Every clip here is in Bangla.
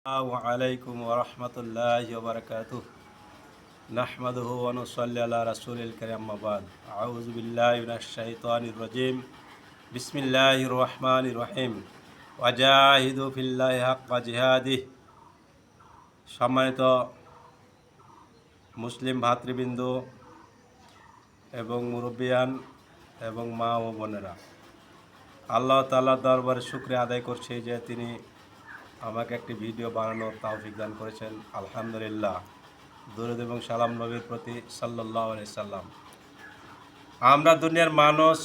আলাইকুম ওরহমতুল্লাহি ওবারাকাতুহ নাহমাদুহু ওয়া নুসাল্লি আলা রাসূলিল কারীম আম্মা বাদ আউযু বিল্লাহি মিনাশ শাইতানির রাজীম বিসমিল্লাহির রহমানির রহিম ওয়াজাহিদু ফিল্লাহি হাক্কা জিহাদিহি। সম্মানিত মুসলিম ভাতৃবৃন্দ এবং মুরব্বিয়ান এবং মা ও বোনেরা, আল্লাহ তাআলার দরবারে শুকরিয়া আদায় করছি যে তিনি আমাকে একটি ভিডিও বানানোর তৌফিক দান করেছেন। আলহামদুলিল্লাহ। দরুদ এবং সালাম নবীর প্রতি সাল্লাল্লাহু আলাইহি সাল্লাম। আমরা দুনিয়ার মানুষ,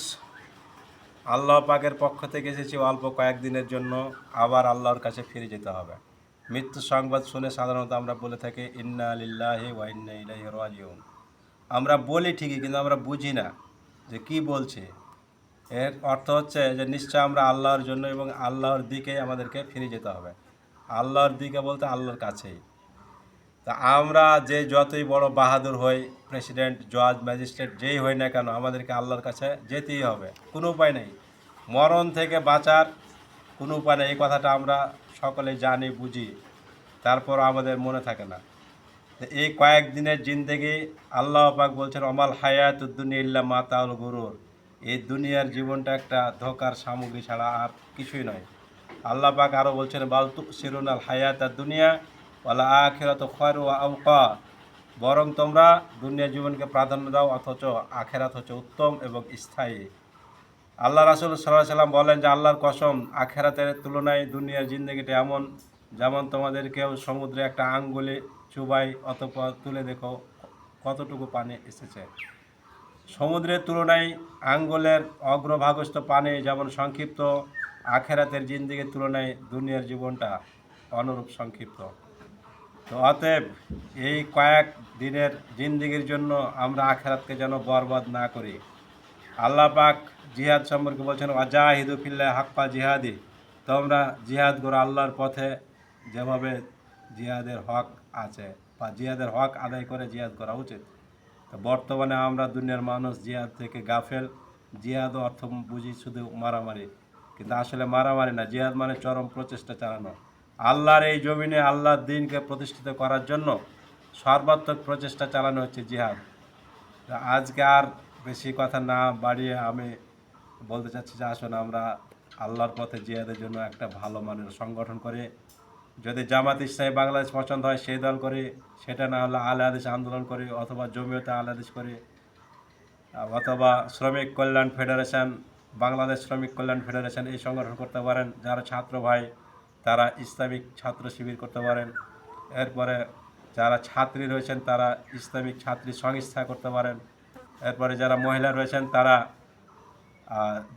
আল্লাহ পাকের পক্ষ থেকে এসেছি অল্প কয়েকদিনের জন্য, আবার আল্লাহর কাছে ফিরে যেতে হবে। মৃত্যু সংবাদ শুনে সাধারণত আমরা বলে থাকি ইন্না লিল্লাহি ওয়া ইন্না ইলাইহি রাজিউন। আমরা বলি ঠিকই, কিন্তু আমরা বুঝি না যে কি বলছে। এর অর্থ হচ্ছে যে নিশ্চয় আমরা আল্লাহর জন্য এবং আল্লাহর দিকে আমাদেরকে ফিরে যেতে হবে। আল্লাহর দিকে বলতে আল্লাহর কাছেই। তা আমরা যে যতই বড় বাহাদুর হই, প্রেসিডেন্ট, জজ, ম্যাজিস্ট্রেট যেই হই না কেন, আমাদেরকে আল্লাহর কাছে যেতেই হবে, কোনো উপায় নেই। মরণ থেকে বাঁচার কোনো উপায় নেই, এই কথাটা আমরা সকলে জানি, বুঝি, তারপর আমাদের মনে থাকে না। তো এই কয়েকদিনের জিন্দেগি, আল্লাহ পাক বলছেন অমাল হায়াতুদ দুনিয়া ইল্লা মাতাউল গুরুর। এই দুনিয়ার জীবনটা একটা ধোঁকার সামগ্রী ছাড়া আর কিছুই নয়। আল্লাহ পাক আরও বলছেন বাল তুসিরুনাল হায়াতাদ দুনিয়া ওয়াল আখিরাতু খায়রু ওয়া আবকা। বরং তোমরা দুনিয়ার জীবনকে প্রাধান্য দাও, অথচ আখেরাত হচ্ছে উত্তম এবং স্থায়ী। আল্লাহ রাসূল সাল্লাল্লাহু আলাইহি সাল্লাম বলেন যে আল্লাহর কসম, আখেরাতের তুলনায় দুনিয়ার জিন্দগিটা এমন যেমন তোমাদের কেউ সমুদ্রে একটা আঙ্গুলে চুবাই, অতঃপর তুলে দেখো কতটুকু পানি এসেছে। সমুদ্রের তুলনায় আঙ্গুলের অগ্রভাগস্থ পানি যেমন সংক্ষিপ্ত, আখেরাতের জিন্দিগির তুলনায় দুনিয়ার জীবনটা অনুরূপ সংক্ষিপ্ত। তো অতএব এই কয়েক দিনের জিন্দিগির জন্য আমরা আখেরাতকে যেন বরবাদ না করি। আল্লাহ পাক জিহাদ সম্পর্কে বলছেন ওয়াজাহিদু ফিল্লাহি হাক্কা জিহাদি। তোমরা জিহাদ করো আল্লাহর পথে, যেভাবে জিহাদের হক আছে, বা জিহাদের হক আদায় করে জিহাদ করা উচিত। তো বর্তমানে আমরা দুনিয়ার মানুষ জিহাদ থেকে গাফেল। জিহাদ অর্থ বুঝি শুধু মারামারি, কিন্তু আসলে মারামারি না, জিহাদ মানে চরম প্রচেষ্টা চালানো। আল্লাহর এই জমিনে আল্লাহর দ্বীনকে প্রতিষ্ঠিত করার জন্য সর্বাত্মক প্রচেষ্টা চালানো হচ্ছে জিহাদ। আজকে আর বেশি কথা না বাড়িয়ে আমি বলতে চাচ্ছি যে আসুন আমরা আল্লাহর পথে জিহাদের জন্য একটা ভালো মানের সংগঠন করে, যদি জামাত ইসলামী বাংলাদেশ পছন্দ হয় সেই দল করি, সেটা না হলে আহলে হাদিস আন্দোলন করি, অথবা জমিয়তে আহলে হাদিস করি, অথবা শ্রমিক কল্যাণ ফেডারেশন, বাংলাদেশ শ্রমিক কল্যাণ ফেডারেশন, এই সংগঠন করতে পারেন। যারা ছাত্র ভাই তারা ইসলামিক ছাত্র শিবির করতে পারেন। এরপরে যারা ছাত্রী রয়েছেন তারা ইসলামিক ছাত্রী সংস্থা করতে পারেন। এরপরে যারা মহিলা রয়েছেন তারা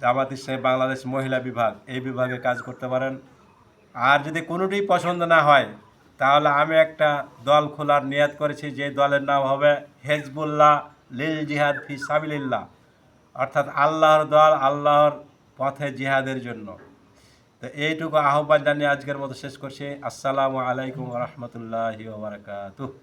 জামাত ইসলামী বাংলাদেশ মহিলা বিভাগ, এই বিভাগে কাজ করতে পারেন। আর যদি কোনোটি পছন্দ না হয়, তাহলে আমি একটা দল খোলার নিয়াত করেছি, যে দলের নাম হবে হেজবুল্লাহ লিল জিহাদ ফি সাবিলিল্লাহ, অর্থাৎ আল্লাহর দল আল্লাহর পথে জিহাদের জন্য। তো এইটুকু আহ্বান জানিয়ে আজকের মতো শেষ করছি। আসসালামু আলাইকুম ওয়া রাহমাতুল্লাহি ওয়া বারাকাতুহু।